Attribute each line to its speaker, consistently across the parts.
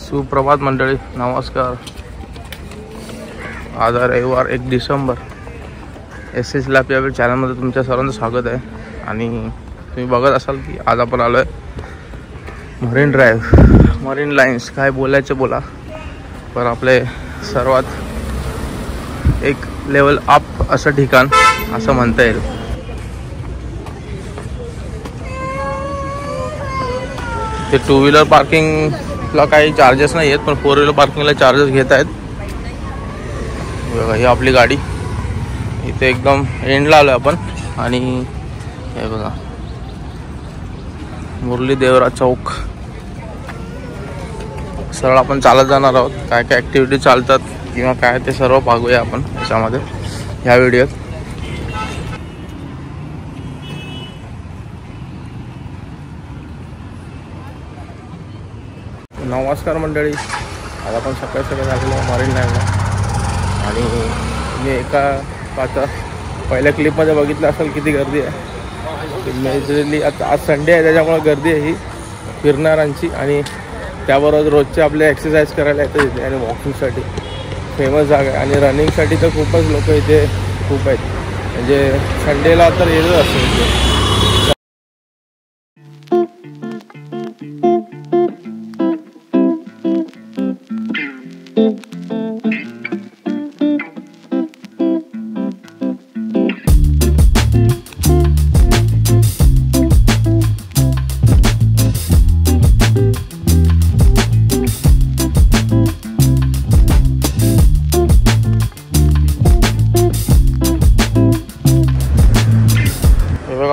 Speaker 1: सुप्रभात मंडळी, नमस्कार. आज रविवार 1 डिसेंबर. SS लॅब या चॅनलमध्ये तुमच्या सर्वांचं स्वागत आहे. आणि तुम्ही बघत असाल की आज आपण आलो आहे मरीन ड्राईव्ह, मरीन लाईन्स. काय बोलायचं बोला, पण आपले सर्वात एक लेवल अप असं ठिकाण असं म्हणता येईल. ते 2 व्हीलर पार्किंगला काही चार्जेस नाही आहेत, पण 4 व्हीलर पार्किंगला चार्जेस घेत आहेत. बघा ही आपली गाडी इथे एकदम एंडला आलो आपण. आणि हे बघा मुरली देवरा चौक. सरळ आपण चालत जाणार आहोत. काय काय ॲक्टिव्हिटी चालतात किंवा काय ते सर्व पाहूया आपण याच्यामध्ये ह्या व्हिडिओत. नमस्कार मंडळी, आज आपण सकाळी सकाळी लागलो मरीन लाईनला. आणि मी एका आता पहिल्या क्लिपमध्ये बघितलं असेल किती गर्दी आहे. मेजरली आता आज संडे आहे त्याच्यामुळे गर्दी आहे ही फिरणाऱ्यांची. आणि त्याबरोबर रोजचे आपले एक्सरसाइज करायला येतात इथे आणि वॉकिंगसाठी फेमस जागा आहे. आणि रनिंगसाठी तर खूपच लोक इथे खूप आहेत, म्हणजे संडेला तर येतच असतं इथे.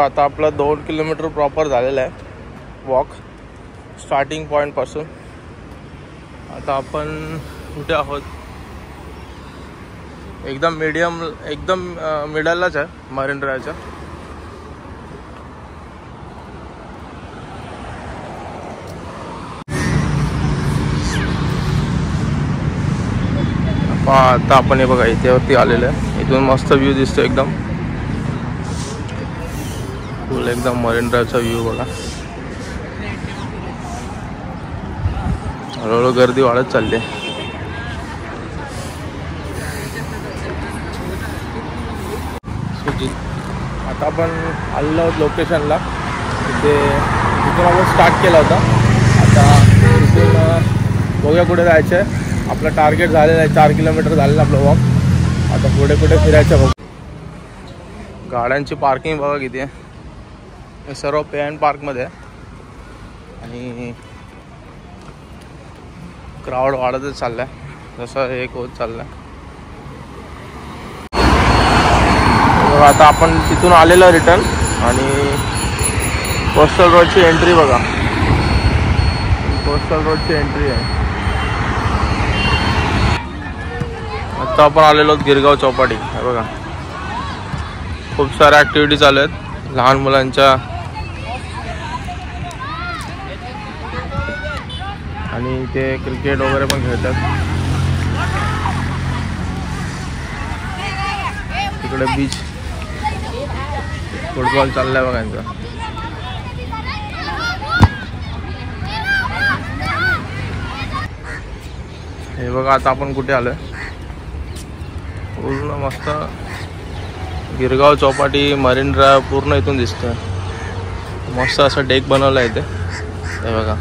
Speaker 1: आता आपला 2 किलोमीटर प्रॉपर झालेला आहे वॉक स्टार्टिंग पॉईंटपासून. आता आपण कुठे आहोत, एकदम मिडललाच आहे मरीन ड्राईव्हच्या. आता आपण हे बघा इथेवरती आलेलं आहे. इथून मस्त व्ह्यू दिसतो एकदम फुल, एकदम मरीन ड्राईव्हचा व्ह्यू बघा. हळूहळू गर्दी वाढत चालली आहे. आता आपण आलेलो आहोत लोकेशनला. तिथून आपण स्टार्ट केला होता. आता तिथून बघूया कुठे जायचं आहे. आपलं टार्गेट झालेलं आहे 4 किलोमीटर झालेलं आपलं वॉक. आता पुढे कुठे फिरायचं बघ. गाड्यांची पार्किंग बघा किती आहे. हे सर्व पे अँड पार्कमध्ये आहे. आणि क्राऊड वाढतच चालला आहे जसं हे होत चाललं आहे. आता आपण तिथून आलेलं रिटर्न. आणि कोस्टल रोडची एंट्री बघा, कोस्टल रोडची एंट्री आहे. आता आपण आलेलो गिरगाव चौपाटी. हे बघा खूप साऱ्या ॲक्टिव्हिटी चालू आहेत लहान मुलांच्या. आणि ते क्रिकेट वगैरे पण खेळतात. तिकडे बीच फुटबॉल चाललाय बघा यांचा. हे बघा आता आपण कुठे आलोय. पूर्ण मस्त गिरगाव चौपाटी मरीन ड्राईव्ह पूर्ण इथून दिसतोय. मस्त असं डेक बनवला आहे इथे. हे बघा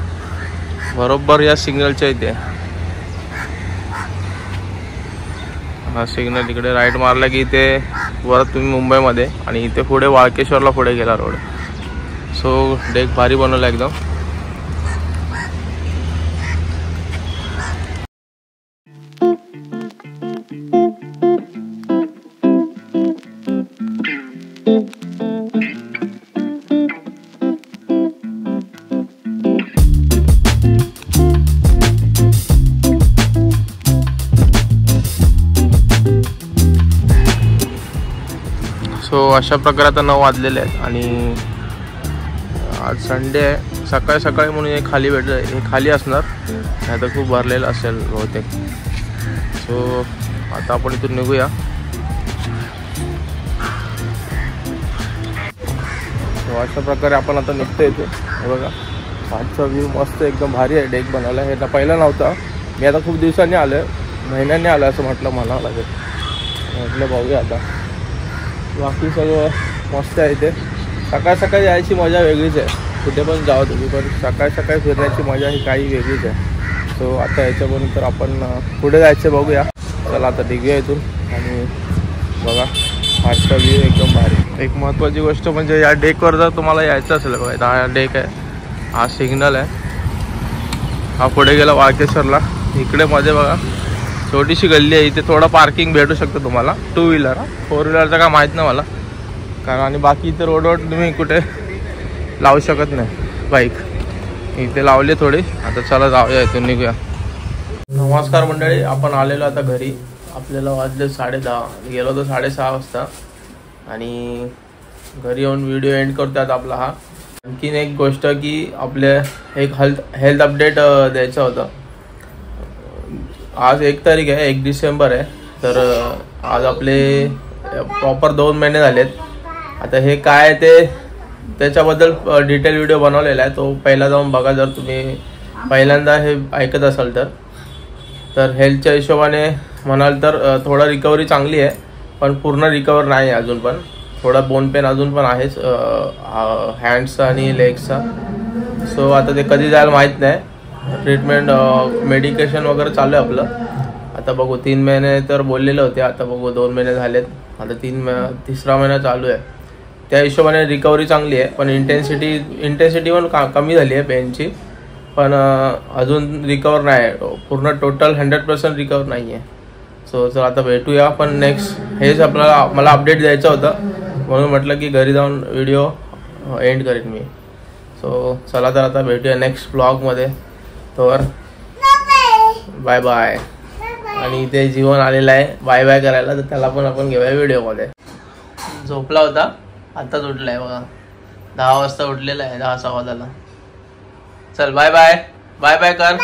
Speaker 1: बरोबर या सिग्नलच्या इथे. हा सिग्नल इकडे राईट मारला की इथे परत तुम्ही मुंबईमध्ये. आणि इथे पुढे वाळकेश्वरला पुढे गेला रोड. सो डेक भारी बनवला एकदम. सो अशा प्रकारे आता 9 वाजलेले आहेत. आणि आज संडे आहे. सकाळी सकाळी म्हणून हे खाली भेटलं. हे खाली असणार, नाही तर खूप भरलेलं असेल बहुतेक. सो आता आपण इथून निघूया. सो अशा प्रकारे आपण आता निघतो इथे. हे बघा आजचा व्ह्यू मस्त एकदम भारी आहे. डेक बनवला हे ना पहिला नव्हता. मी आता खूप दिवसांनी आलो आहे, महिन्यांनी आलं असं म्हणावं लागेल. म्हटलं बघूया आता. बाकी सगळं मस्त आहे. इथे सकाळ सकाळी यायची मजा वेगळीच आहे. कुठे पण जावं तुम्ही, पण सकाळ सकाळी फिरण्याची मजा ही काही वेगळीच आहे. सो आता याच्यापर्यंत आपण पुढे जायचं बघूया. चला आता निघूया इथून. आणि बघा आजचा व्ह्यू एकदम भारी. एक महत्त्वाची गोष्ट म्हणजे या डेकवर जर तुम्हाला यायचं असेल बघा, हा डेक आहे, हा सिग्नल आहे, हा पुढे गेला वाळकेश्वरला. इकडे मध्ये बघा छोटीशी गल्ली आहे. इथे थोडं पार्किंग भेटू शकतं तुम्हाला, 2 व्हीलर. 4 व्हीलरचं काय माहीत नाही मला, कारण आणि बाकी इथे रोडवर तुम्ही कुठे लावू शकत नाही बाईक. इथे लावले थोडी. आता चला जाऊया इथून, निघूया. नमस्कार मंडळी, आपण आलेलो आता घरी. आपल्याला वाजले 10:30, गेलो होतो 6:30 वाजता. आणि घरी येऊन व्हिडिओ एंड करतो आता आपला हा. आणखीन एक गोष्ट की आपले एक हेल्थ अपडेट द्यायचं होतं. आज 1 तारीख आहे, 1 डिसेंबर आहे. तर आज आपले प्रॉपर 2 महिने झालेत. आता हे काय ते त्याच्याबद्दल डिटेल व्हिडिओ बनवलेला आहे, तो पहिला जाऊन बघा जर तुम्ही पहिल्यांदा हे ऐकत असाल तर. तर हेल्थच्या हिशोबाने म्हणाल तर थोडा रिकव्हरी चांगली आहे, पण पूर्ण रिकवर नाही आहे अजून. पण थोडा बोन पेन अजून पण आहेच हँड्सचा आणि लेग्सचा. सो आता ते कधी जायला माहीत नाही. ट्रीटमेंट मेडिकेशन वगैरे चालू आहे आपलं. आता बघू, 3 महिने तर बोललेले होते, आता बघू 2 महिने झालेत. आता 3रा महिना चालू आहे. त्या हिशोबाने रिकव्हरी चांगली आहे, पण इंटेन्सिटी पण कमी झाली आहे पेनची. पण अजून रिकवर नाही आहे, पूर्ण टोटल 100% रिकवर नाही आहे. सो चल आता भेटूया. पण नेक्स्ट हेच आपल्याला मला अपडेट द्यायचं होतं, म्हणून म्हटलं की घरी जाऊन व्हिडिओ एंड करेन मी. सो चला तर आता भेटूया नेक्स्ट ब्लॉगमध्ये. तर बाय बाय. आणि इथे जीवन आलेला आहे बाय बाय करायला, तर त्याला पण आपण घेऊया व्हिडिओमध्ये. झोपला होता, आताच उठला आहे बघा. 10 वाजता उठलेला आहे, 10 सव्वा 10ला. चल बाय बाय. बाय बाय कर.